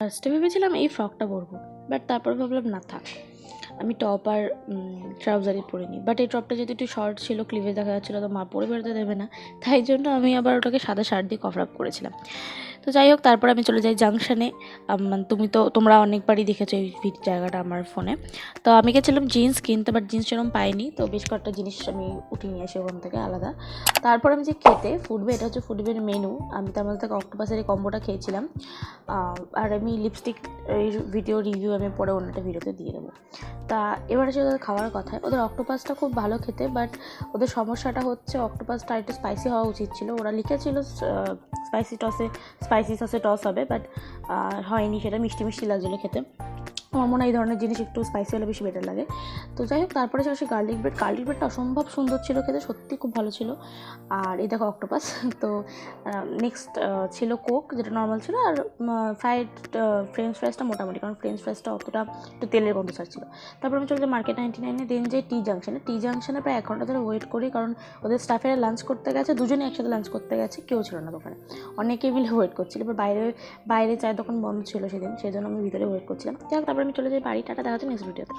ফার্স্টে ভেবেছিলাম এই ফ্রকটা পরবো, বাট তারপর ভাবলাম না থাক, আমি টপ আর ট্রাউজারই পরে নিই। বাট এই টপটা যেহেতু একটু শর্ট ছিল, ক্লিভেজ দেখা যাচ্ছিলো, তো মা পরে বেরোতে দেবে না, তাই জন্য আমি আবার ওটাকে সাদা শার্ট দিয়ে কভার আপ করেছিলাম। তো যাই হোক, তারপর আমি চলে যাই জাংশনে। তোমরা অনেকবারই দেখেছো এই জায়গাটা আমার ফোনে। তো আমি গেছিলাম জিন্স কিনতে, বাট জিন্স সেরকম পাইনি, তো বেশ কয়েকটা জিনিস আমি উঠিয়ে নিয়ে আসি ওখান থেকে আলাদা। তারপর আমি যে খেতে ফুডবে, এটা হচ্ছে ফুডবের মেনু, আমি তার মধ্যে থেকে অক্টোপাসের এই কম্বোটা খেয়েছিলাম। আর আমি লিপস্টিক এই ভিডিও রিভিউ আমি পরে অন্য একটা ভিডিওতে দিয়ে দেবো। তা এবার এসে ওদের খাওয়ার কথায়, ওদের অক্টোপাসটা খুব ভালো খেতে, বাট ওদের সমস্যাটা হচ্ছে অক্টোপাসটা একটু স্পাইসি হওয়া উচিত ছিল। ওরা লিখেছিল স্পাইসি সসে টস হবে, বাট হয়নি, সেটা মিষ্টি মিষ্টি লাগছিলো খেতে। আমার মনে হয় এই ধরনের জিনিস একটু স্পাইসি হলে বেশি বেটার লাগে। তো যাই হোক, তারপরে আসে গার্লিক ব্রেডটা অসম্ভব সুন্দর ছিল খেতে, সত্যি খুব ভালো ছিল। আর এই দেখো অক্টোপাস। তো নেক্সট ছিল কোক, যেটা নর্মাল ছিল, আর ফ্রাইড ফ্রেঞ্চ ফ্রাইসটা মোটামুটি, কারণ ফ্রেঞ্চ ফ্রাইসটা অতটা একটু তেলের গন্ধ ছাড়ছিল। তারপর আমি চলে যাই মার্কেট 99-এ, দেন যাই টি জাংশনে প্রায় 1 ঘন্টা ধরে ওয়েট করি, কারণ ওদের স্টাফেরা লাঞ্চ করতে গেছে, দুজনে একসাথে লাঞ্চ করতে গেছে, কেউ ছিল না দোকানে, অনেকে মিলে ওয়েট করছিল। এবার বাইরে চায়ের দোকান বন্ধ ছিল সেদিন, সেই জন্য আমি ভিতরে ওয়েট করছিলাম। যাই হোক, তারপর আমি চলে যাই বাড়ি। টাটা, দেখা হচ্ছে নেক্সট ভিডিওতে।